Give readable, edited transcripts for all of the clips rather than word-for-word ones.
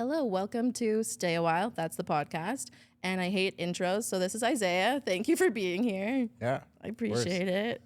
Hello, welcome to Stay a While. That's the podcast. And I hate intros, so this is Isaiah. Thank you for being here. Yeah, I appreciate it.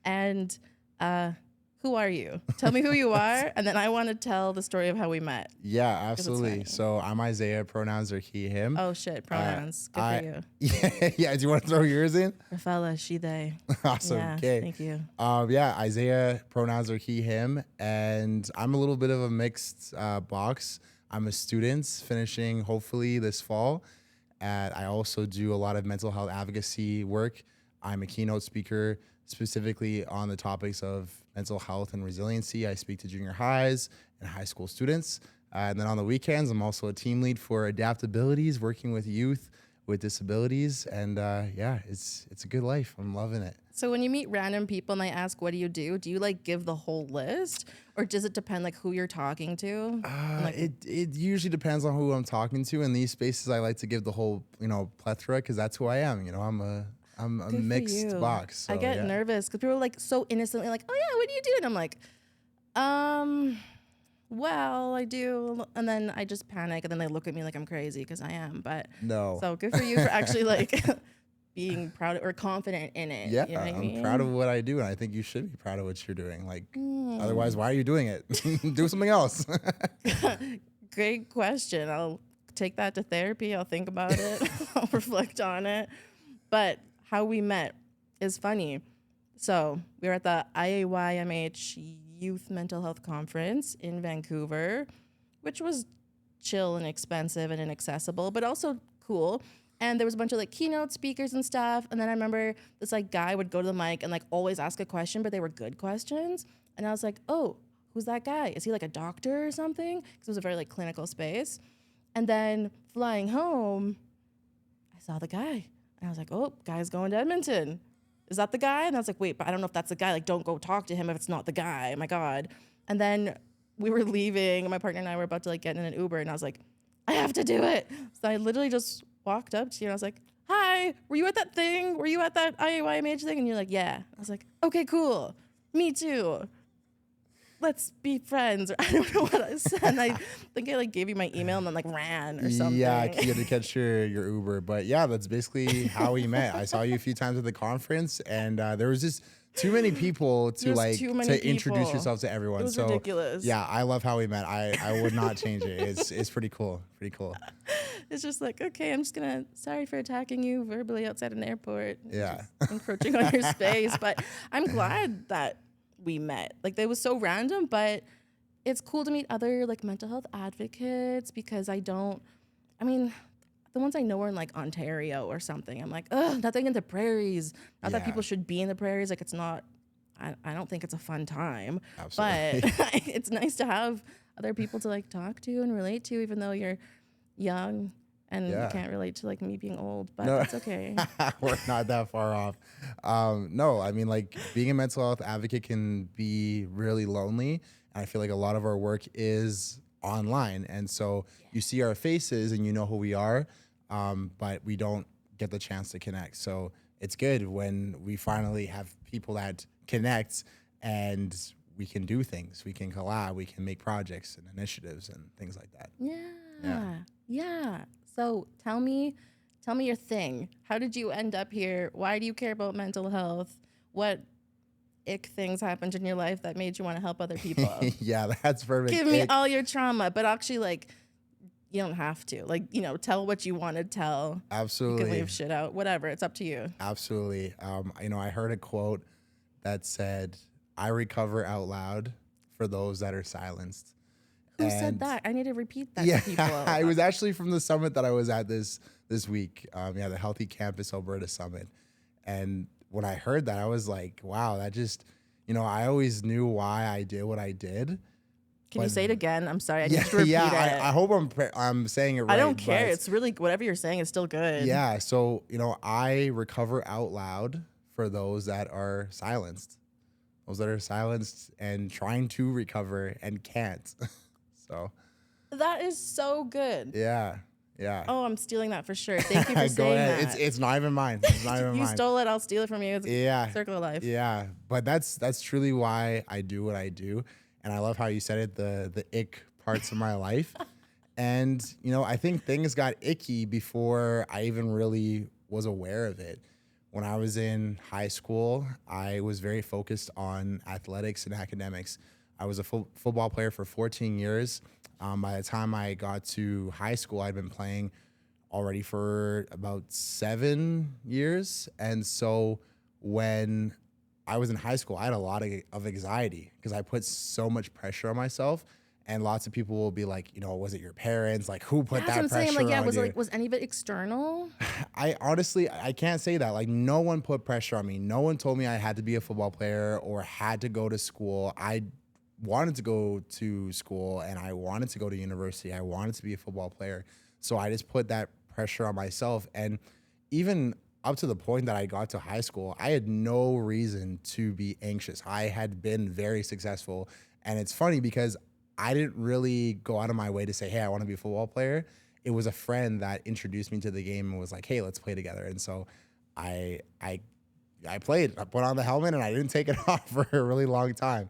And who are you? Tell me who you are, and then I want to tell the story of how we met. Yeah, absolutely. So I'm Isaiah. Pronouns are he, him. Oh shit, pronouns. Good for you. Yeah. Do you want to throw yours in? Rafella, she, they. Awesome. Yeah, Okay. thank you. Yeah, Isaiah. Pronouns are he, him, and I'm a little bit of a mixed box. I'm a student finishing hopefully this fall. I also do a lot of mental health advocacy work. I'm a keynote speaker specifically on the topics of mental health and resiliency. I speak to junior highs and high school students. And then on the weekends, I'm also a team lead for adaptabilities, working with youth with disabilities. And it's a good life. I'm loving it. So when you meet random people and they ask, what do you like give the whole list? Or does it depend like who you're talking to? It usually depends on who I'm talking to. In these spaces, I like to give the whole, plethora because that's who I am. I'm a mixed box. So, I get nervous because people are like so innocently like, oh yeah, what do you do? And I'm like, well, I do. And then I just panic and then they look at me like I'm crazy because I am. But no. So good for you for actually like being proud or confident in it. Yeah, you know what I mean? I'm proud of what I do. And I think you should be proud of what you're doing. Like, otherwise, why are you doing it? Do something else. Great question. I'll take that to therapy. I'll think about it. I'll reflect on it. But how we met is funny. So we were at the IAYMH Youth Mental Health Conference in Vancouver, which was chill and expensive and inaccessible, but also cool. And there was a bunch of like keynote speakers and stuff. And then I remember this like guy would go to the mic and like always ask a question, but they were good questions. And I was like, oh, who's that guy? Is he like a doctor or something? Because it was a very like clinical space. And then flying home, I saw the guy. And I was like, oh, guy's going to Edmonton. Is that the guy? And I was like, wait, but I don't know if that's the guy. Like, don't go talk to him if it's not the guy. My God. And then we were leaving. My partner and I were about to like get in an Uber. And I was like, I have to do it. So I literally just walked up to you and I was like, hi, were you at that thing? Were you at that IAYMH thing? And you're like, yeah. I was like, okay, cool. Me too. Let's be friends. Or I don't know what I said. And I think I like gave you my email and then like ran or something. Yeah, you had to catch your Uber. But yeah, that's basically how we met. I saw you a few times at the conference and there was just too many people to introduce yourself to everyone. It was ridiculous. Yeah, I love how we met. I would not change it. It's pretty cool. Pretty cool. It's just like, okay, I'm just sorry for attacking you verbally outside an airport. Yeah. Encroaching on your space. But I'm glad that we met. Like, they was so random, but it's cool to meet other like mental health advocates because the ones I know are in like Ontario or something. I'm like, ugh, nothing in the prairies. Not that people should be in the prairies. Like, it's not, I don't think it's a fun time. Absolutely. But it's nice to have other people to like talk to and relate to, even though you're young and you can't relate to like me being old, but that's okay. We're not that far off. No, I mean, like being a mental health advocate can be really lonely. And I feel like a lot of our work is online. And so you see our faces and you know who we are, but we don't get the chance to connect. So it's good when we finally have people that connect and we can do things. We can collab, we can make projects and initiatives and things like that. Yeah. So tell me your thing. How did you end up here? Why do you care about mental health? What ick things happened in your life that made you want to help other people? Yeah, that's perfect. Give me all your trauma, but actually, like, you don't have to. Like, tell what you want to tell. Absolutely. You can leave shit out. Whatever. It's up to you. Absolutely. I heard a quote that said, I recover out loud for those that are silenced. Who said that? I need to repeat that to people. It was actually from the summit that I was at this week. The Healthy Campus Alberta Summit. And when I heard that, I was like, wow, that just, I always knew why I did what I did. Can you say it again? I'm sorry. I need to repeat it. I hope I'm saying it right. I don't care. It's really, whatever you're saying is still good. Yeah. So, I recover out loud for those that are silenced. Those that are silenced and trying to recover and can't. So that is so good. Yeah. Oh, I'm stealing that for sure. Thank you for saying that. It's not even mine. It's not even you mine. stole it. I'll steal it from you. It's a circle of life. Yeah. But that's truly why I do what I do. And I love how you said it, the ick parts of my life. And, I think things got icky before I even really was aware of it. When I was in high school, I was very focused on athletics and academics. I was a football player for 14 years. By the time I got to high school, I'd been playing already for about 7 years. And so when I was in high school, I had a lot of anxiety because I put so much pressure on myself. And lots of people will be like, was it your parents? Like, who put That's what that I'm saying. I'm like, pressure yeah, on was it you? like, was any of it external? I honestly, I can't say that. Like, no one put pressure on me. No one told me I had to be a football player or had to go to school. I wanted to go to school and I wanted to go to university. I wanted to be a football player. So I just put that pressure on myself. And even up to the point that I got to high school, I had no reason to be anxious. I had been very successful. And it's funny because I didn't really go out of my way to say, hey, I want to be a football player. It was a friend that introduced me to the game and was like, hey, let's play together. And so I I I played. I put on the helmet and I didn't take it off for a really long time.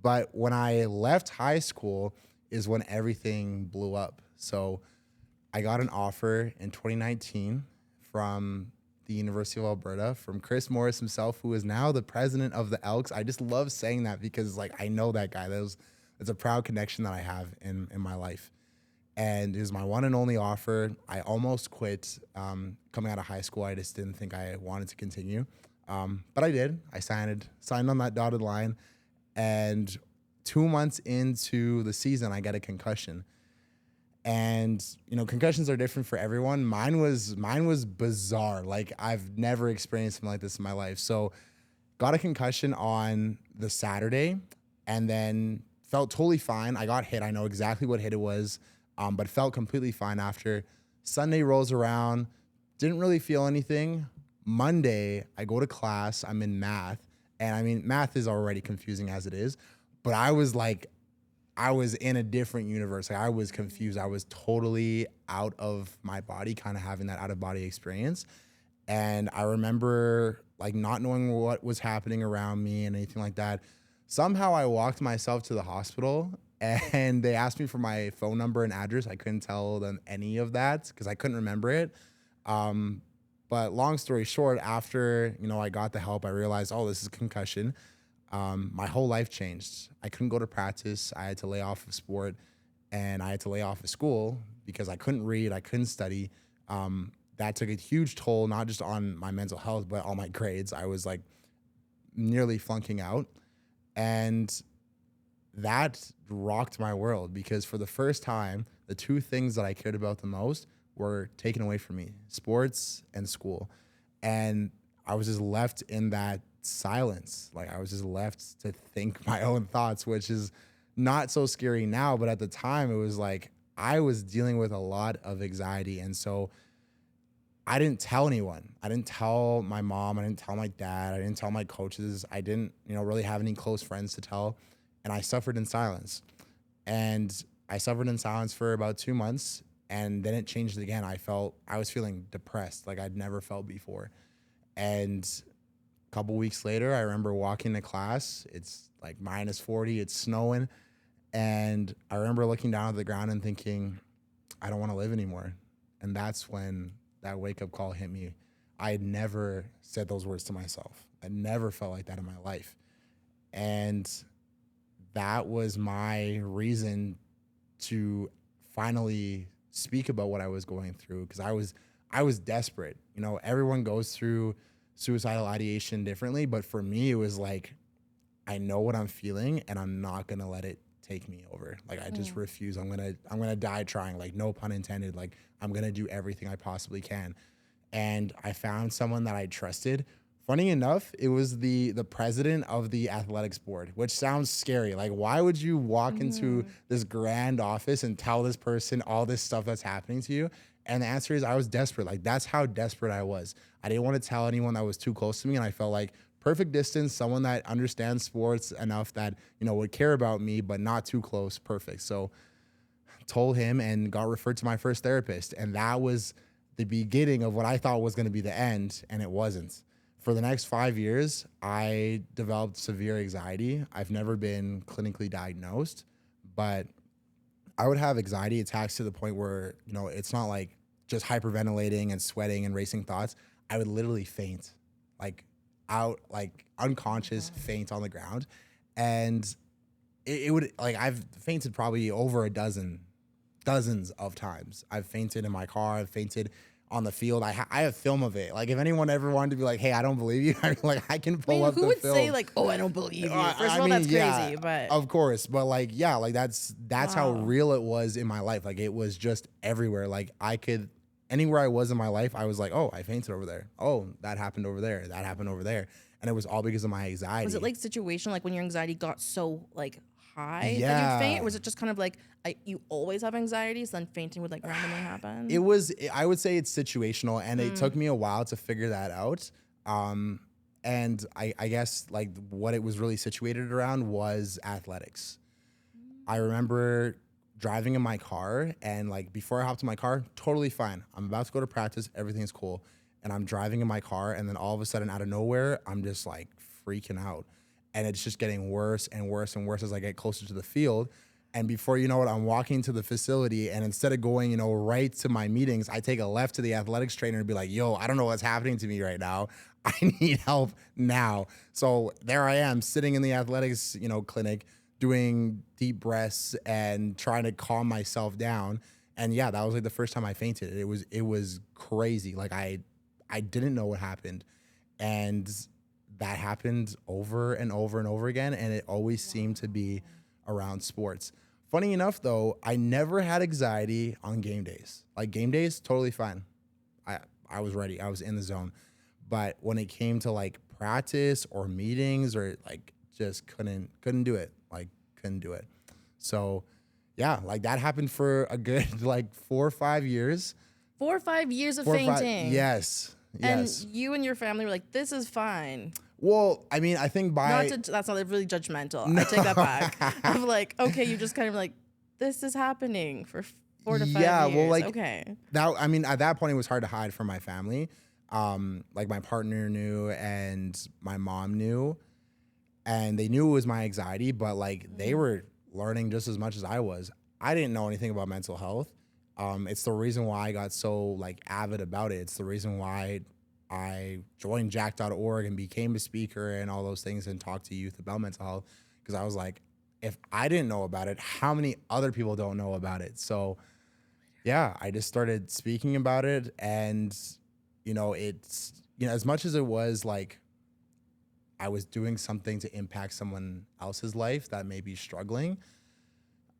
But when I left high school is when everything blew up. So I got an offer in 2019 from the University of Alberta from Chris Morris himself, who is now the president of the Elks. I just love saying that because like I know that guy. It's a proud connection that I have in my life. And it was my one and only offer. I almost quit coming out of high school. I just didn't think I wanted to continue. But I did. I signed on that dotted line. And 2 months into the season, I got a concussion. And concussions are different for everyone. Mine was bizarre. Like I've never experienced something like this in my life. So got a concussion on the Saturday and then felt totally fine. I got hit. I know exactly what hit it was, but felt completely fine after. Sunday rolls around, didn't really feel anything. Monday, I go to class. I'm in math. And I mean, math is already confusing as it is, but I was in a different universe. Like I was confused. I was totally out of my body, kind of having that out of body experience. And I remember like not knowing what was happening around me and anything like that. Somehow I walked myself to the hospital and they asked me for my phone number and address. I couldn't tell them any of that because I couldn't remember it. Um, but long story short, after, I got the help, I realized, oh, this is concussion. My whole life changed. I couldn't go to practice. I had to lay off of sport and I had to lay off of school because I couldn't read. I couldn't study. That took a huge toll, not just on my mental health, but on my grades. I was like nearly flunking out. And that rocked my world because for the first time, the two things that I cared about the most were taken away from me, sports and school. And I was just left in that silence. Like I was just left to think my own thoughts, which is not so scary now. But at the time, it was like I was dealing with a lot of anxiety. And so I didn't tell anyone. I didn't tell my mom. I didn't tell my dad. I didn't tell my coaches. I didn't, really have any close friends to tell. And I suffered in silence. And I suffered in silence for about 2 months. And then it changed again. I was feeling depressed like I'd never felt before. And a couple weeks later, I remember walking to class. It's like -40. It's snowing. And I remember looking down at the ground and thinking, I don't want to live anymore. And that's when that wake up call hit me. I had never said those words to myself. I never felt like that in my life. And that was my reason to finally speak about what I was going through because I was desperate. Everyone goes through suicidal ideation differently, but for me it was like I know what I'm feeling and I'm not going to let it take me over. Like I just refuse. I'm going to die trying, like no pun intended. Like I'm going to do everything I possibly can. And I found someone that I trusted. Funny enough, it was the president of the athletics board, which sounds scary. Like, why would you walk into this grand office and tell this person all this stuff that's happening to you? And the answer is I was desperate. Like, that's how desperate I was. I didn't want to tell anyone that was too close to me. And I felt like perfect distance, someone that understands sports enough that, would care about me, but not too close. Perfect. So told him and got referred to my first therapist. And that was the beginning of what I thought was going to be the end. And it wasn't. For the next 5 years, I developed severe anxiety. I've never been clinically diagnosed, but I would have anxiety attacks to the point where, it's not like just hyperventilating and sweating and racing thoughts. I would literally faint, like out, like unconscious, faint on the ground. And it would, like, I've fainted probably over dozens of times. I've fainted in my car. I've fainted on the field. I have film of it. Like, if anyone ever wanted to be like, hey, I don't believe you, I'm like, I can I pull mean, up who the would film. say like, "Oh, I don't believe you"? First of I all, mean, that's yeah, crazy. But of course, but like, yeah, like that's how wow. real it was in my life. Like, it was just everywhere. Like, I could, anywhere I was in my life, I was like, oh, I fainted over there. Oh, that happened over there. That happened over there. And it was all because of my anxiety. Was it like situational, like when your anxiety got so like high that you'd faint, Yeah. or was it just kind of like you always have anxiety, so then fainting would like randomly It happen? was, I would say it's situational, and it took me a while to figure that out. And I guess like what it was really situated around was athletics. I remember driving in my car, and like before I hopped in my car, totally fine. I'm about to go to practice, everything's cool. And I'm driving in my car, and then all of a sudden, out of nowhere, I'm just like freaking out. And it's just getting worse and worse and worse as I get closer to the field. And before you know it, I'm walking to the facility, and instead of going, right to my meetings, I take a left to the athletics trainer and be like, yo, I don't know what's happening to me right now. I need help now. So there I am sitting in the athletics, clinic, doing deep breaths and trying to calm myself down. And yeah, that was like the first time I fainted. It was crazy. Like I didn't know what happened. And that happened over and over and over again. And it always seemed to be around sports. Funny enough, though, I never had anxiety on game days. Like game days, totally fine. I was ready. I was in the zone. But when it came to like practice or meetings or like just couldn't do it. Like couldn't do it. So yeah, like that happened for a good like 4 or 5 years. 4 or 5 years of 4 or 5, fainting. yes. Yes. And you and your family were like, "This is fine." Well, I mean, I think by That's not really judgmental. I take that back. I'm like, okay, you just kind of like, this is happening for 4 to 5 Yeah, years. well, like Okay. that. I mean, at that point, it was hard to hide from my family. Like my partner knew and my mom knew, and they knew it was my anxiety, but like they were learning just as much as I was. I didn't know anything about mental health. It's the reason why I got so like avid about it. It's the reason why I joined jack.org and became a speaker and all those things and talked to youth about mental health, because I was like, if I didn't know about it, how many other people don't know about it? So yeah, I just started speaking about it. And it's, as much as it was like I was doing something to impact someone else's life that may be struggling,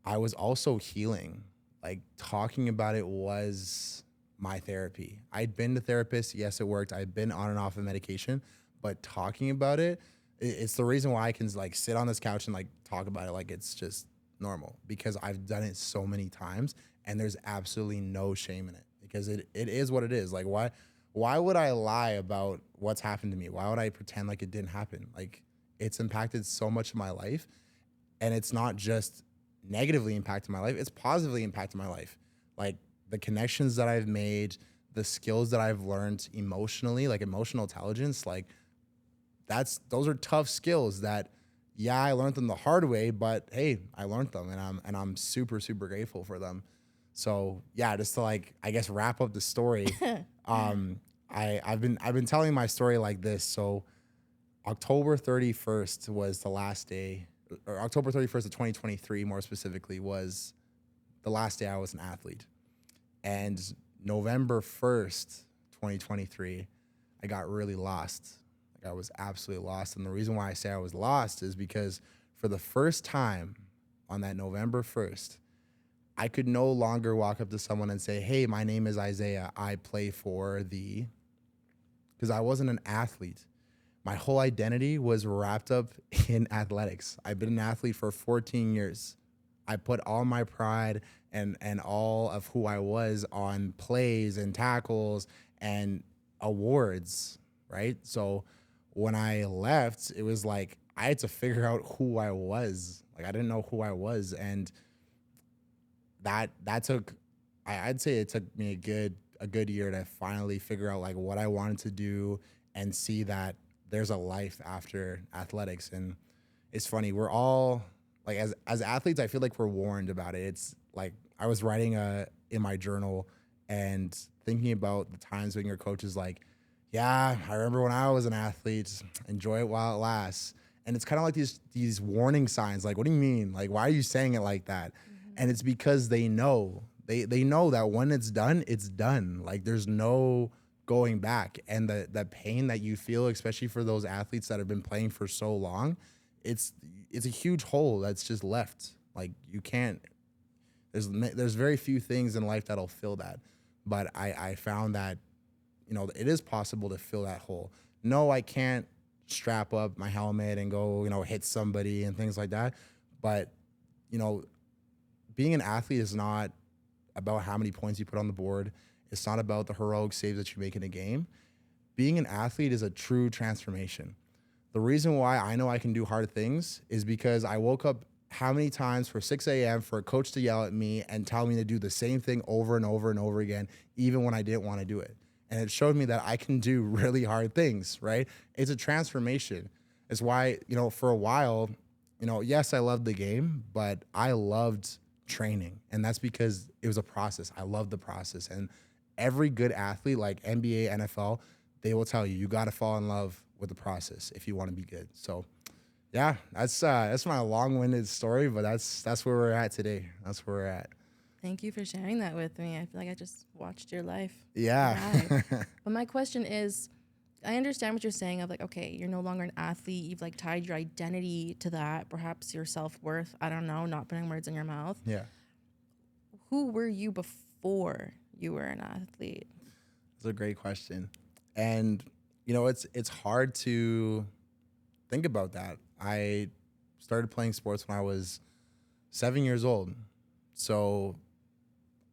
I was also healing. Like talking about it was my therapy. I'd been to therapists. Yes, it worked. I'd been on and off of medication, but talking about it, it's the reason why I can like sit on this couch and like talk about it like it's just normal, because I've done it so many times and there's absolutely no shame in it, because it is what it is. Like why would I lie about what's happened to me? Why would I pretend like it didn't happen? Like it's impacted so much of my life, and it's not just negatively impacted my life, it's positively impacted my life. Like the connections that I've made, the skills that I've learned emotionally, like emotional intelligence, like those are tough skills that, yeah, I learned them the hard way, but hey, I learned them, and I'm super, super grateful for them. So yeah, just to like, I guess, wrap up the story. I've been telling my story like this. So October 31st was the last day, or October 31st of 2023, more specifically, was the last day I was an athlete. And November 1st, 2023, I got really lost. Like I was absolutely lost. And the reason why I say I was lost is because for the first time on that November 1st, I could no longer walk up to someone and say, hey, my name is Isaiah. I play for the, because I wasn't an athlete. My whole identity was wrapped up in athletics. I've been an athlete for 14 years. I put all my pride and all of who I was on plays and tackles and awards, right? So when I left, it was like I had to figure out who I was. Like I didn't know who I was, and that took, I'd say it took me a good year to finally figure out like what I wanted to do and see that there's a life after athletics. And it's funny, we're all like, as athletes, I feel like we're warned about it. It's like I was writing in my journal and thinking about the times when your coach is like, yeah, I remember when I was an athlete, just enjoy it while it lasts. And it's kind of like these warning signs. Like, what do you mean? Like, why are you saying it like that? And it's because they know. They know that when it's done, it's done. Like there's no going back. And the pain that you feel, especially for those athletes that have been playing for so long, it's a huge hole that's just left. Like you can't. There's very few things in life that'll fill that. But I found that, it is possible to fill that hole. No, I can't strap up my helmet and go, hit somebody and things like that. But, being an athlete is not about how many points you put on the board. It's not about the heroic saves that you make in a game. Being an athlete is a true transformation. The reason why I know I can do hard things is because I woke up how many times for 6 a.m. for a coach to yell at me and tell me to do the same thing over and over and over again, even when I didn't want to do it. And it showed me that I can do really hard things, right? It's a transformation. It's why, for a while, yes, I loved the game, but I loved training. And that's because it was a process. I loved the process. And every good athlete, like NBA, NFL, they will tell you, you got to fall in love with the process if you want to be good. So yeah, that's my long-winded story, but that's where we're at today. That's where we're at. Thank you for sharing that with me. I feel like I just watched your life. Yeah. But my question is, I understand what you're saying of like, okay, you're no longer an athlete. You've like tied your identity to that, perhaps your self-worth. I don't know, not putting words in your mouth. Yeah. Who were you before you were an athlete? That's a great question. And, it's hard to think about that. I started playing sports when I was 7 years old. So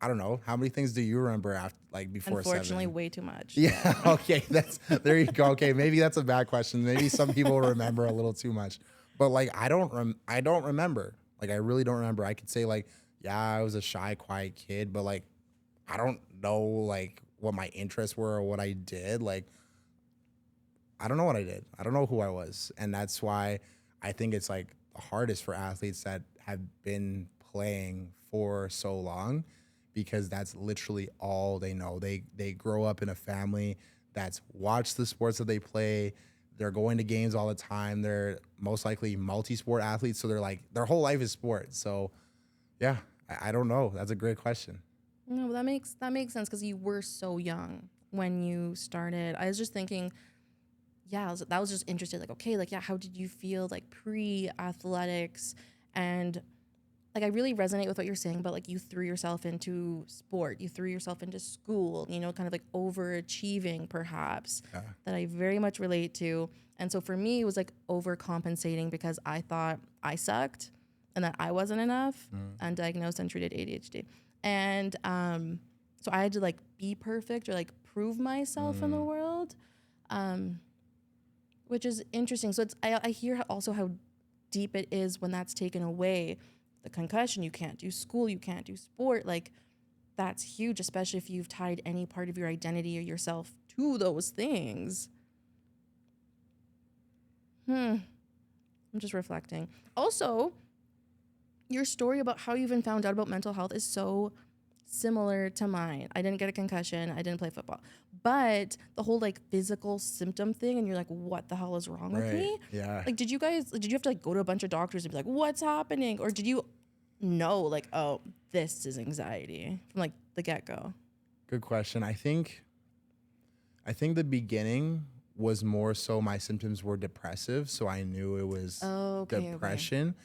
I don't know. How many things do you remember after, like before Unfortunately, 7? way too much. Yeah. Okay. There you go. Okay. Maybe that's a bad question. Maybe some people remember a little too much, but like, I don't remember. Like, I really don't remember. I could say like, yeah, I was a shy, quiet kid, but like, I don't know like what my interests were or what I did. Like, I don't know what I did. I don't know who I was. And that's why I think it's like the hardest for athletes that have been playing for so long, because that's literally all they know. They grow up in a family that's watched the sports that they play. They're going to games all the time. They're most likely multi-sport athletes. So they're like, their whole life is sports. So yeah, I don't know. That's a great question. No, that makes sense because you were so young when you started. I was just thinking, yeah, that was just interesting. Like, okay, like, yeah, how did you feel like pre-athletics? And like, I really resonate with what you're saying about like you threw yourself into sport, you threw yourself into school, kind of like overachieving perhaps, Yeah. that I very much relate to. And so for me, it was like overcompensating because I thought I sucked and that I wasn't enough, undiagnosed, untreated ADHD. And so I had to like be perfect or like prove myself in the world. Which is interesting. So I hear also how deep it is when that's taken away. The concussion, you can't do school, you can't do sport. Like, that's huge, especially if you've tied any part of your identity or yourself to those things. I'm just reflecting. Also, your story about how you even found out about mental health is so similar to mine. I didn't get a concussion. I didn't play football. But the whole like physical symptom thing, and you're like, what the hell is wrong with me? Yeah. Like, did you have to like go to a bunch of doctors and be like, what's happening? Or did you know like, oh, this is anxiety from like the get-go? Good question. I think the beginning was more so my symptoms were depressive. So I knew it was depression. Okay.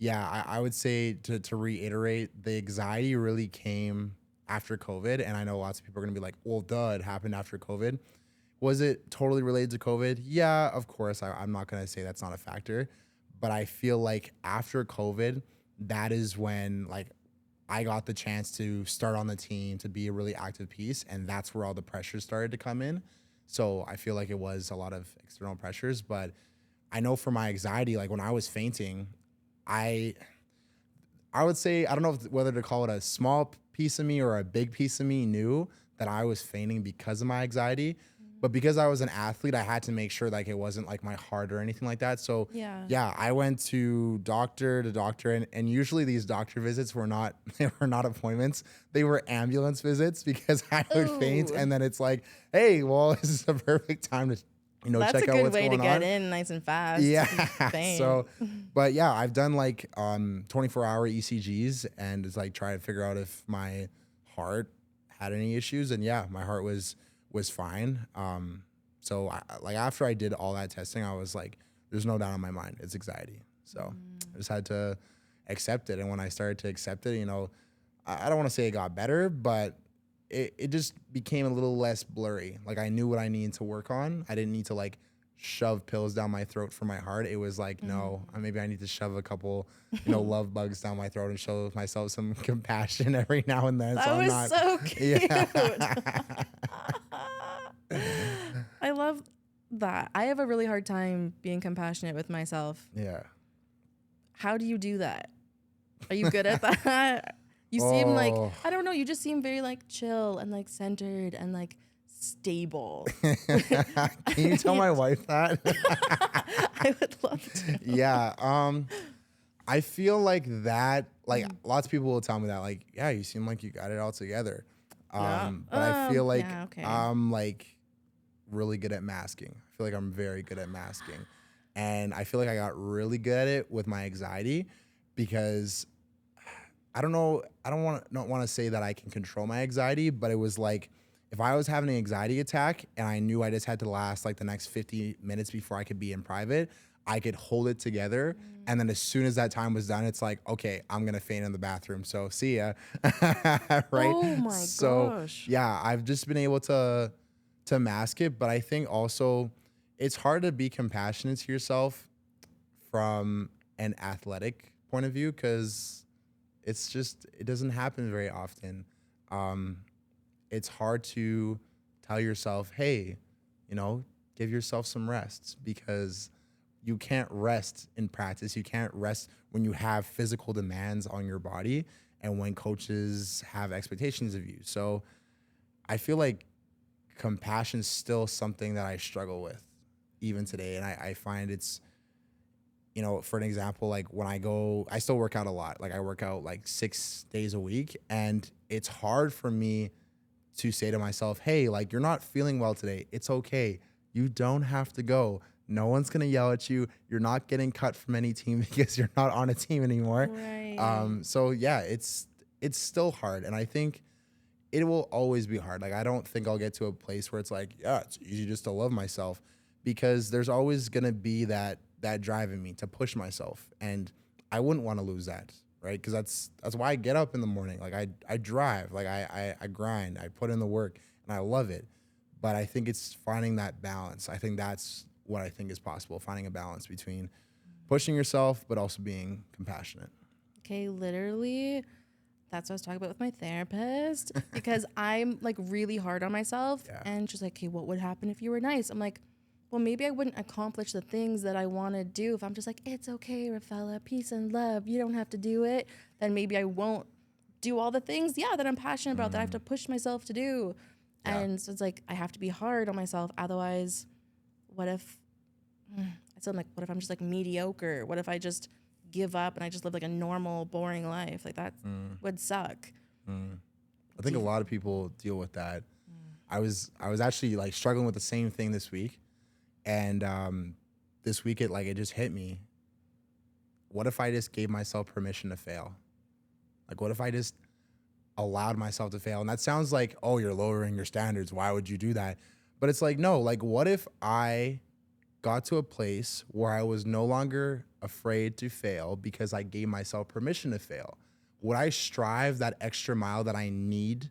Yeah, I would say to reiterate, the anxiety really came after COVID. And I know lots of people are going to be like, well, duh, it happened after COVID. Was it totally related to COVID? Yeah, of course. I'm not going to say that's not a factor. But I feel like after COVID, that is when like I got the chance to start on the team, to be a really active piece. And that's where all the pressures started to come in. So I feel like it was a lot of external pressures. But I know for my anxiety, like when I was fainting, I would say, I don't know whether to call it a small piece of me or a big piece of me knew that I was fainting because of my anxiety. But because I was an athlete, I had to make sure like it wasn't like my heart or anything like that. So Yeah. yeah, I went to doctor, and usually these doctor visits were not they were not appointments. They were ambulance visits because I would faint, Ooh. and then it's like, hey, well, this is a perfect time to That's check a out good what's way to going get on. in nice and fast. Yeah. Faint. So, but yeah, I've done like 24-hour ECGs and it's like try to figure out if my heart had any issues. And yeah, my heart was fine. So like after I did all that testing, I was like, there's no doubt in my mind, it's anxiety. So I just had to accept it. And when I started to accept it, I don't want to say it got better, but it just became a little less blurry. Like I knew what I needed to work on. I didn't need to like shove pills down my throat for my heart. It was like, no, maybe I need to shove a couple, love bugs down my throat and show myself some compassion every now and then. That so I'm was not, so cute. yeah. I love that. I have a really hard time being compassionate with myself. Yeah. How do you do that? Are you good at that? You seem like, Oh. I don't know, you just seem very like chill and like centered and like stable. Can you tell my wife that? I would love to. Yeah. I feel like that, like lots of people will tell me that, like, yeah, you seem like you got it all together. Yeah. But I feel like yeah, okay. I'm like really good at masking. I feel like I'm very good at masking. And I feel like I got really good at it with my anxiety because I don't know, I don't want to say that I can control my anxiety, but it was like if I was having an anxiety attack and I knew I just had to last like the next 50 minutes before I could be in private, I could hold it together. And then as soon as that time was done, it's like, okay, I'm going to faint in the bathroom. So see ya. Right. Oh my so, gosh. yeah, I've just been able to mask it. But I think also it's hard to be compassionate to yourself from an athletic point of view because it doesn't happen very often. It's hard to tell yourself, hey, give yourself some rest because you can't rest in practice. You can't rest when you have physical demands on your body and when coaches have expectations of you. So I feel like compassion is still something that I struggle with even today. And I find it's, for an example, like when I still work out a lot. Like I work out like 6 days a week, and it's hard for me to say to myself, hey, like you're not feeling well today. It's okay. You don't have to go. No one's going to yell at you. You're not getting cut from any team because you're not on a team anymore. Right. So yeah, it's still hard. And I think it will always be hard. Like, I don't think I'll get to a place where it's like, yeah, it's easy just to love myself, because there's always going to be that drive in me to push myself. And I wouldn't want to lose that. Right. Cause that's why I get up in the morning. Like I drive, like I grind, I put in the work, and I love it. But I think it's finding that balance. I think that's what I think is possible, finding a balance between pushing yourself, but also being compassionate. Okay, literally, that's what I was talking about with my therapist because I'm like really hard on myself. Yeah. And she's like, okay, what would happen if you were nice? I'm like, well, maybe I wouldn't accomplish the things that I want to do if I'm just like, it's okay, Rafaela, peace and love. You don't have to do it. Then maybe I won't do all the things, that I'm passionate about, that I have to push myself to do. Yeah. And so it's like, I have to be hard on myself. Otherwise, what if, I sound like, what if I'm just like mediocre? What if I just give up and I just live like a normal, boring life? Like that would suck. I think a lot of people deal with that. I was actually like struggling with the same thing this week. And this week it just hit me. What if I just gave myself permission to fail? Like, what if I just allowed myself to fail? And that sounds like, oh, you're lowering your standards. Why would you do that? But it's like, no, like, what if I got to a place where I was no longer afraid to fail because I gave myself permission to fail? Would I strive that extra mile that I need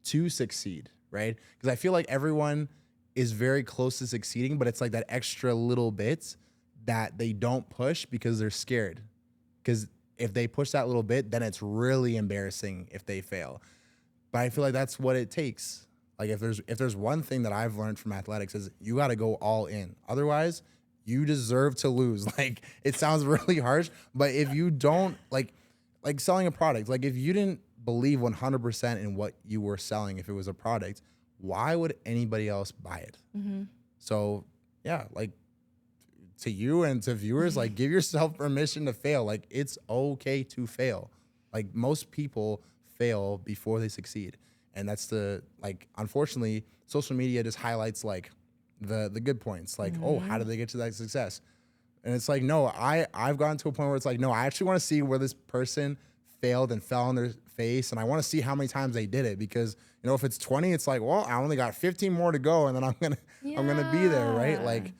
to succeed, right? Because I feel like everyone is very close to succeeding, but it's like that extra little bit that they don't push because they're scared. Because if they push that little bit, then it's really embarrassing if they fail. But I feel like that's what it takes. Like if there's one thing that I've learned from athletics is you got to go all in. Otherwise, you deserve to lose. Like, it sounds really harsh, but if you don't like selling a product, like if you didn't believe 100% in what you were selling, if it was a product, why would anybody else buy it? Mm-hmm. So yeah, like to you and to viewers, like give yourself permission to fail. Like it's okay to fail. Like most people fail before they succeed. And that's like, unfortunately, social media just highlights like the good points. Like, oh, how did they get to that success? And it's like, no, I've gotten to a point where it's like, no, I actually want to see where this person failed and fell on their face. And I want to see how many times they did it, because, you know, if it's 20, it's like, well, I only got 15 more to go. And then I'm going to be there. Right. Like,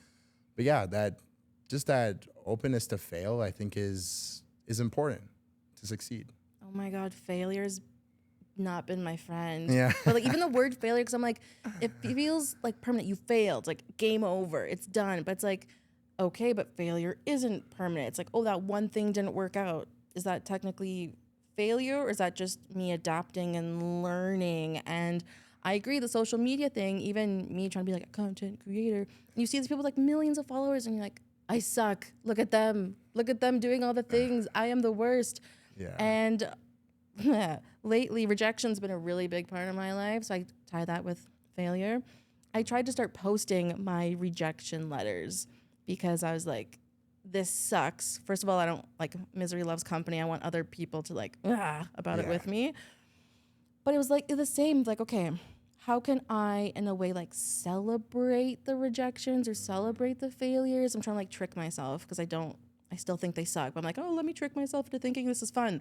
but yeah, that openness to fail, I think is important to succeed. Oh my God. Failure's not been my friend. Yeah. But like even the word failure, because I'm like, it feels like permanent. You failed, like game over, it's done. But it's like, okay, but failure isn't permanent. It's like, oh, that one thing didn't work out. Is that technically failure, or is that just me adapting and learning? And I agree, the social media thing, even me trying to be like a content creator, you see these people with like millions of followers and you're like, I suck. Look at them. Look at them doing all the things. I am the worst. Yeah. And lately, rejection's been a really big part of my life. So I tie that with failure. I tried to start posting my rejection letters because I was like, this sucks. First of all, I don't like misery loves company. I want other people to like about it with me. But it was like the same. Like, okay, how can I, in a way, like celebrate the rejections or celebrate the failures? I'm trying to like trick myself because I still think they suck. But I'm like, oh, let me trick myself into thinking this is fun.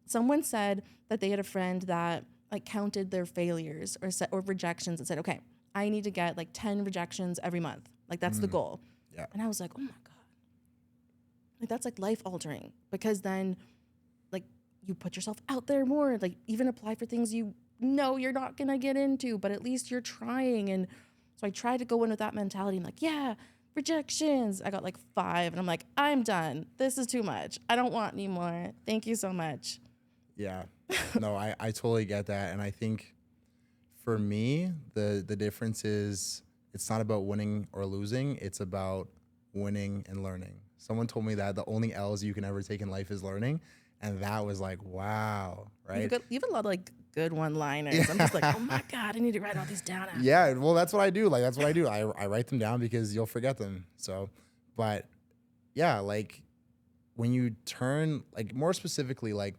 Someone said that they had a friend that like counted their failures or rejections and said, okay, I need to get like 10 rejections every month. Like that's the goal. Yeah. And I was like, oh my God. Like that's like life altering, because then like you put yourself out there more, like even apply for things you know you're not gonna get into, but at least you're trying. And so I tried to go in with that mentality. I'm like, yeah, rejections. I got like 5 and I'm like, I'm done. This is too much. I don't want any more. Thank you so much. Yeah. No, I totally get that. And I think for me, the difference is it's not about winning or losing. It's about winning and learning. Someone told me that the only L's you can ever take in life is learning. And that was like, wow, right? You have a lot of like good one-liners. I'm just like, oh my God, I need to write all these down. Yeah, well, that's what I do. Like, that's what I do. I write them down because you'll forget them. So, but yeah, like when you turn, like more specifically, like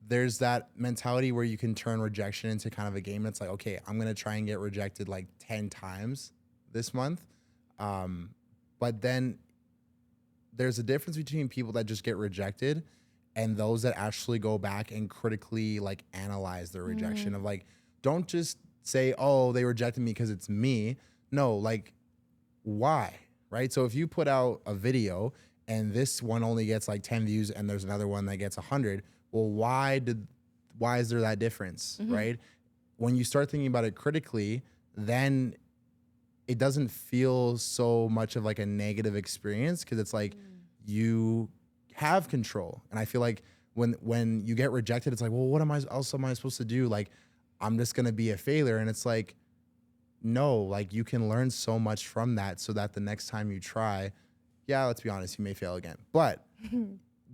there's that mentality where you can turn rejection into kind of a game. It's like, okay, I'm going to try and get rejected like 10 times this month. But then there's a difference between people that just get rejected and those that actually go back and critically like analyze their rejection of like, don't just say, oh, they rejected me because it's me. No, like why, right? So if you put out a video and this one only gets like 10 views and there's another one that gets 100, well, why is there that difference, right? When you start thinking about it critically, then it doesn't feel so much of like a negative experience, because it's like you have control. And I feel like when you get rejected, it's like, well, what else am I supposed to do? Like, I'm just gonna be a failure. And it's like, no, like you can learn so much from that, so that the next time you try, yeah, let's be honest, you may fail again, but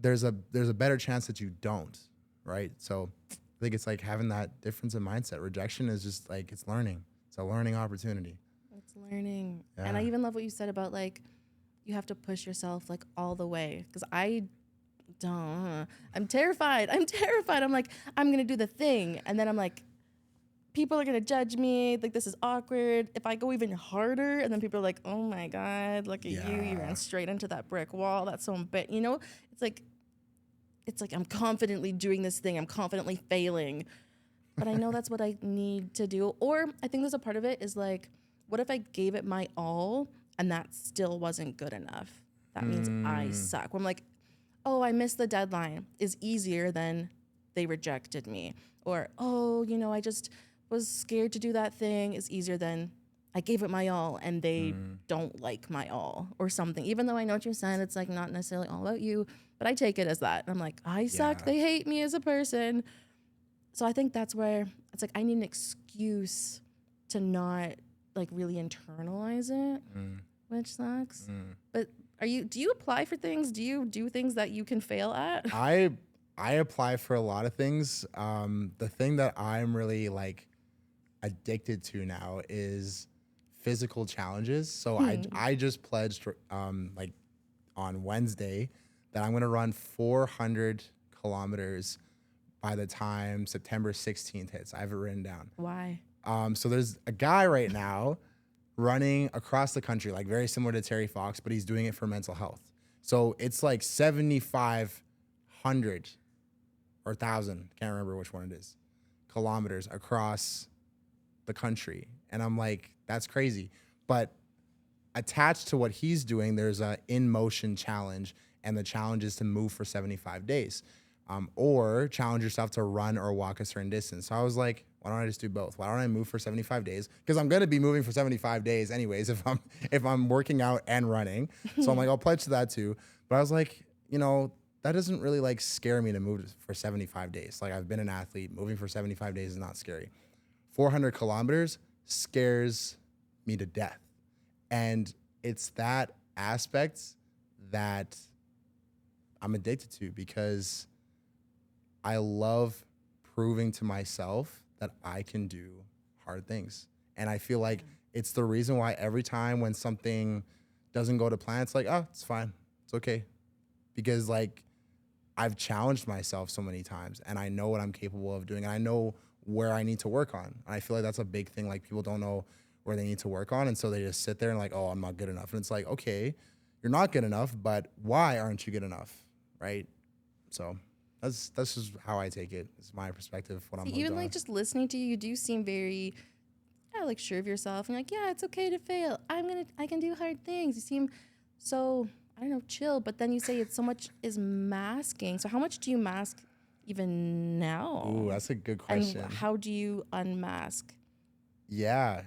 there's a better chance that you don't, right? So I think it's like having that difference in mindset. Rejection is just like, it's learning. It's a learning opportunity. It's learning. Yeah. And I even love what you said about like, you have to push yourself like all the way. Because I'm terrified. I'm like, I'm going to do the thing. And then I'm like, people are going to judge me. Like, this is awkward. If I go even harder, and then people are like, oh my God, look at you. You ran straight into that brick wall. That's so bad. You know, it's like I'm confidently doing this thing. I'm confidently failing. But I know that's what I need to do. Or I think there's a part of it is like, what if I gave it my all and that still wasn't good enough? That means I suck. When I'm like, oh, I missed the deadline is easier than they rejected me. Or, oh, you know, I just was scared to do that thing is easier than I gave it my all and they don't like my all or something. Even though I know what you said, it's like not necessarily all about you, but I take it as that. I'm like, I suck. They hate me as a person. So I think that's where it's like I need an excuse to not like really internalize it, which sucks. But do you apply for things? Do you do things that you can fail at? I apply for a lot of things. The thing that I'm really like addicted to now is physical challenges. So I just pledged like on Wednesday that I'm gonna run 400 kilometers by the time September 16th hits. I have it written down. Why? So there's a guy right now running across the country, like very similar to Terry Fox, but he's doing it for mental health. So it's like 7,500 or 1,000, can't remember which one it is, kilometers across the country. And I'm like, that's crazy. But attached to what he's doing, there's a in motion challenge, and the challenge is to move for 75 days, or challenge yourself to run or walk a certain distance. So I was like, why don't I just do both? Why don't I move for 75 days? Because I'm gonna be moving for 75 days anyways if I'm working out and running. So I'm like, I'll pledge to that too. But I was like, that doesn't really like scare me to move for 75 days. Like, I've been an athlete. Moving for 75 days is not scary. 400 kilometers scares me to death. And it's that aspect that I'm addicted to, because I love proving to myself that I can do hard things. And I feel like it's the reason why every time when something doesn't go to plan, it's like, oh, it's fine. It's okay. Because like, I've challenged myself so many times, and I know what I'm capable of doing. And I know where I need to work on. And I feel like that's a big thing. Like, people don't know where they need to work on. And so they just sit there and like, oh, I'm not good enough. And it's like, okay, you're not good enough, but why aren't you good enough? Right? So that's just how I take it. It's my perspective. What I'm Even like just listening to you, you do seem very, like sure of yourself. And like, yeah, it's okay to fail. I can do hard things. You seem so, I don't know, chill. But then you say it's so much is masking. So how much do you mask even now? Ooh, that's a good question. And how do you unmask? Yeah.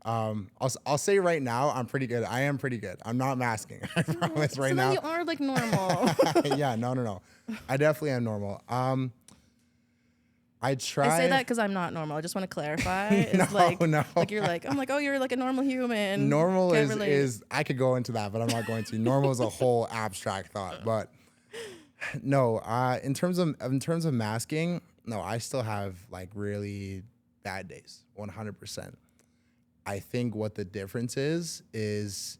I'll say right now, I'm pretty good. I am pretty good. I'm not masking. I promise right now. So then you are like normal. Yeah, no. I definitely am normal. I try. I say that because I'm not normal. I just want to clarify. It's No. like you're like, I'm like, oh, you're like a normal human. Normal Can't relate. is I could go into that, but I'm not going to. Normal is a whole abstract thought. But no, in terms of masking, no, I still have like really bad days, 100%. I think what the difference is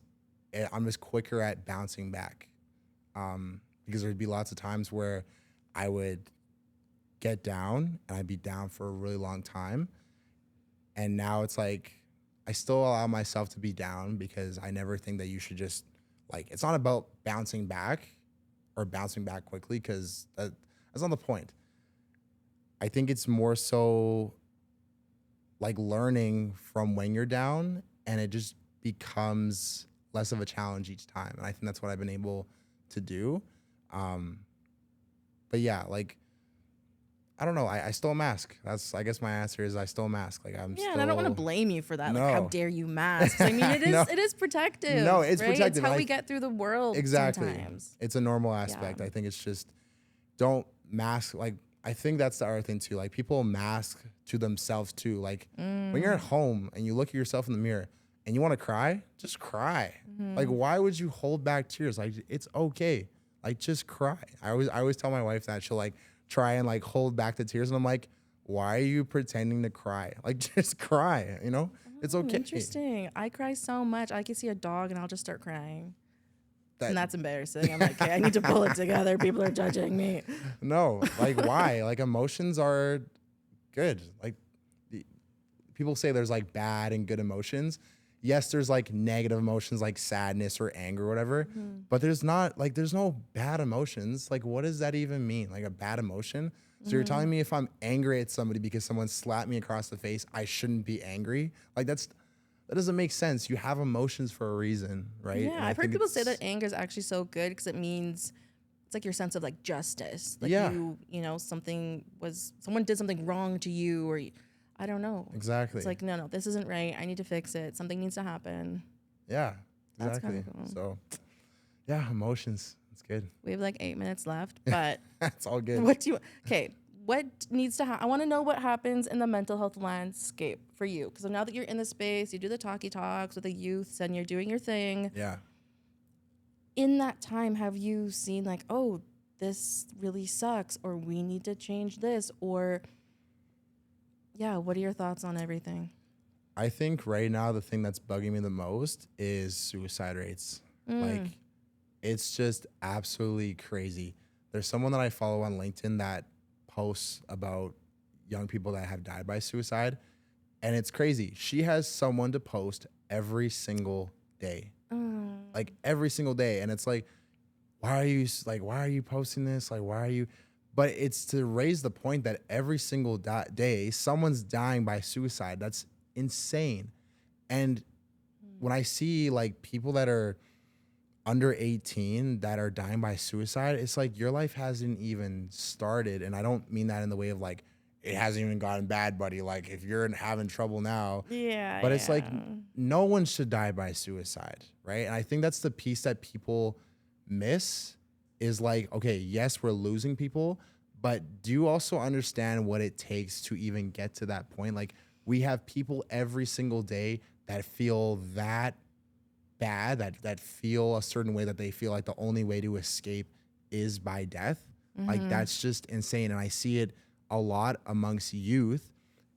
I'm just quicker at bouncing back, because there'd be lots of times where I would get down and I'd be down for a really long time, and now it's like I still allow myself to be down, because I never think that you should just like, it's not about bouncing back or bouncing back quickly, because that's not the point. I think it's more so like learning from when you're down, and it just becomes less of a challenge each time. And I think that's what I've been able to do. But yeah, like, I don't know. I still mask. I guess my answer is I still mask. Like, I'm still. And I don't want to blame you for that. No. Like, how dare you mask? I mean, it is No. it is protective. No, it's right? protective. It's how Like, we get through the world. Exactly. Sometimes. It's a normal aspect. Yeah. I think it's just, don't mask. Like, I think that's the other thing too. Like, people mask to themselves too. Like, when you're at home and you look at yourself in the mirror and you want to cry, just cry. Like, why would you hold back tears? Like, it's okay. Like, just cry. I always tell my wife that. She'll like try and like hold back the tears, and I'm like, why are you pretending to cry? Like, just cry. It's okay. Interesting. I cry so much. I can see a dog and I'll just start crying. That- And that's embarrassing. I'm like, okay, I need to pull it together. People are judging me. No, like, why? Like, emotions are good. Like, people say there's like bad and good emotions. Yes, there's like negative emotions like sadness or anger or whatever, but there's no bad emotions. Like, what does that even mean? Like, a bad emotion? So you're telling me if I'm angry at somebody because someone slapped me across the face, I shouldn't be angry? Like, that doesn't make sense. You have emotions for a reason, right? Yeah, I've heard people say that anger is actually so good because it means it's like your sense of like justice. Like, Yeah. someone did something wrong to you, or I don't know. Exactly. It's like, no, this isn't right. I need to fix it. Something needs to happen. Yeah, That's exactly. kinda cool. So, yeah, emotions. It's good. We have like 8 minutes left, but It's all good. what needs to happen? I want to know what happens in the mental health landscape for you. Because now that you're in the space, you do the talkie talks with the youths and you're doing your thing. Yeah. In that time, have you seen like, oh, this really sucks, or we need to change this, or Yeah, what are your thoughts on everything? I think right now the thing that's bugging me the most is suicide rates. Like, Mm. it's just absolutely crazy. There's someone that I follow on LinkedIn that posts about young people that have died by suicide, and it's crazy. She has someone to post every single day, Oh. like every single day, and it's like, why are you posting this? Like, why are you? But it's to raise the point that every single day someone's dying by suicide. That's insane. And when I see like people that are under 18 that are dying by suicide, it's like your life hasn't even started. And I don't mean that in the way of like, it hasn't even gotten bad, buddy. Like, if you're having trouble now, Yeah, but it's like yeah. no one should die by suicide, right? And I think that's the piece that people miss is like, okay, yes, we're losing people, but do you also understand what it takes to even get to that point? Like, we have people every single day that feel that bad, that feel a certain way, that they feel like the only way to escape is by death. Like, Mm-hmm. that's just insane. And I see it a lot amongst youth.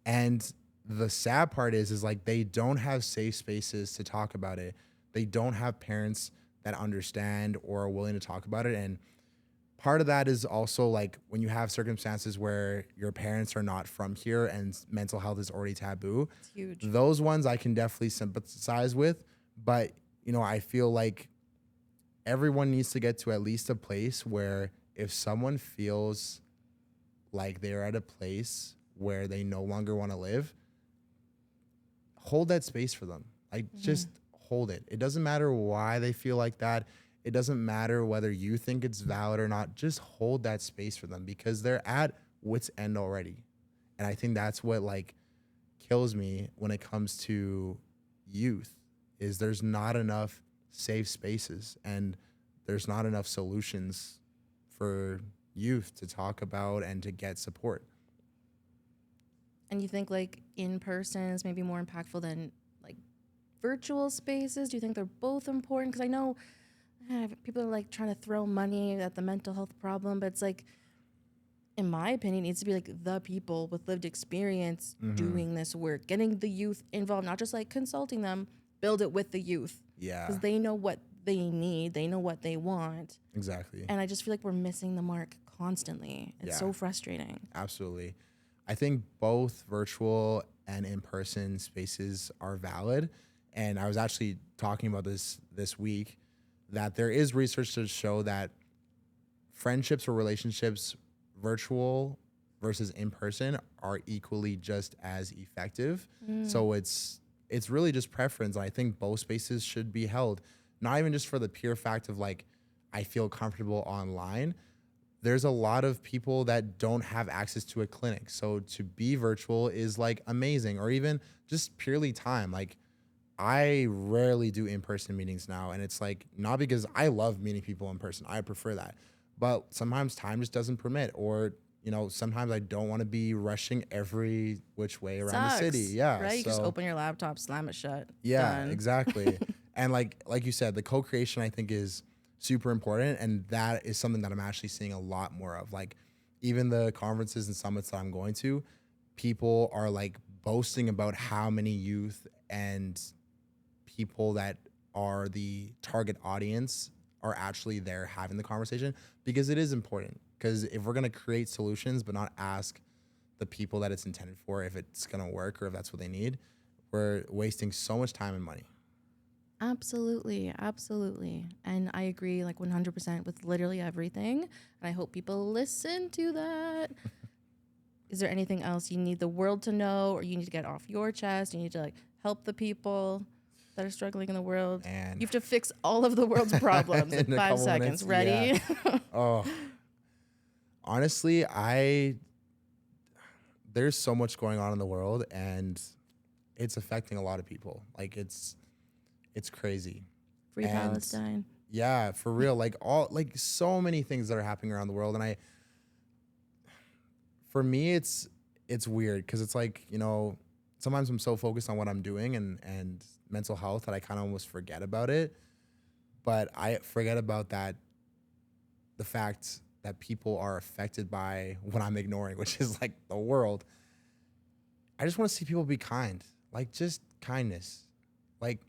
And the sad part is like they don't have safe spaces to talk about it. They don't have parents that understand or are willing to talk about it. And part of that is also like when you have circumstances where your parents are not from here and mental health is already taboo, It's huge. those ones I can definitely sympathize with. But, I feel like everyone needs to get to at least a place where if someone feels like they're at a place where they no longer want to live, hold that space for them. Like, Mm-hmm. just hold it. It doesn't matter why they feel like that. It doesn't matter whether you think it's valid or not. Just hold that space for them because they're at wit's end already. And I think that's what like kills me when it comes to youth is there's not enough safe spaces and there's not enough solutions for youth to talk about and to get support. And you think like in person is maybe more impactful than like virtual spaces? Do you think they're both important? Because I know people are like trying to throw money at the mental health problem, but it's like, in my opinion, it needs to be like the people with lived experience Mm-hmm. doing this work, getting the youth involved, not just like consulting them, build it with the youth Yeah, because they know what they need, they know what they want. exactly. And I just feel like we're missing the mark constantly. It's Yeah, so frustrating. absolutely. I think both virtual and in-person spaces are valid. And I was actually talking about this week that there is research to show that friendships or relationships virtual versus in person are equally just as effective. Mm. So it's really just preference. I think both spaces should be held, not even just for the pure fact of like I feel comfortable online. There's a lot of people that don't have access to a clinic. So to be virtual is like amazing, or even just purely time. Like, I rarely do in-person meetings now, and it's like not because I love meeting people in person. I prefer that. But sometimes time just doesn't permit, or sometimes I don't want to be rushing every which way around the city. Sucks, Yeah. right? You just So, open your laptop, slam it shut, yeah, done. exactly. And like you said, the co-creation I think is super important, and that is something that I'm actually seeing a lot more of. Like, even the conferences and summits that I'm going to, people are like boasting about how many youth and people that are the target audience are actually there having the conversation, because it is important. Because if we're going to create solutions but not ask the people that it's intended for if it's going to work or if that's what they need, we're wasting so much time and money. Absolutely, absolutely. And I agree like 100% with literally everything. And I hope people listen to that. Is there anything else you need the world to know or you need to get off your chest? You need to like help the people that are struggling in the world. And You have to fix all of the world's problems in in a 5 seconds. couple minutes, yeah. Ready? Oh, honestly, I there's so much going on in the world, and it's affecting a lot of people. Like, it's crazy. Free And Palestine. yeah, for real, like all like so many things that are happening around the world. And for me, it's weird because it's like, sometimes I'm so focused on what I'm doing and mental health that I kind of almost forget about it. But I forget about that, the fact that people are affected by what I'm ignoring, which is like the world. I just want to see people be kind. Like, just kindness. Like,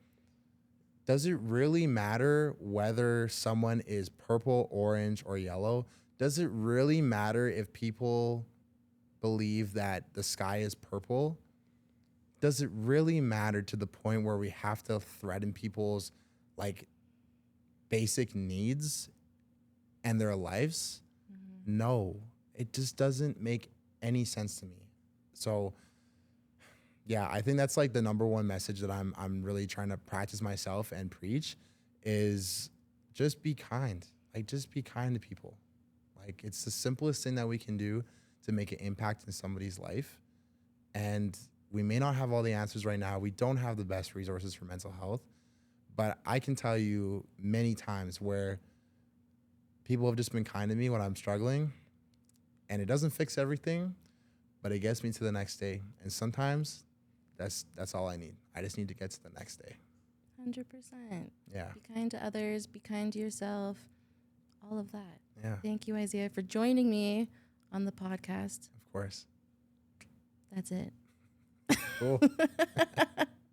does it really matter whether someone is purple, orange, or yellow? Does it really matter if people believe that the sky is purple? Does it really matter to the point where we have to threaten people's like basic needs and their lives? No, it just doesn't make any sense to me. So yeah, I think that's like the number one message that I'm really trying to practice myself and preach is just be kind. Like, just be kind to people. Like, it's the simplest thing that we can do to make an impact in somebody's life. And we may not have all the answers right now. We don't have the best resources for mental health, but I can tell you many times where people have just been kind to me when I'm struggling, and it doesn't fix everything, but it gets me to the next day. And sometimes that's all I need. I just need to get to the next day. 100%. Yeah. Be kind to others. Be kind to yourself. All of that. Yeah. Thank you, Isaiah, for joining me on the podcast. Of course. That's it. Cool.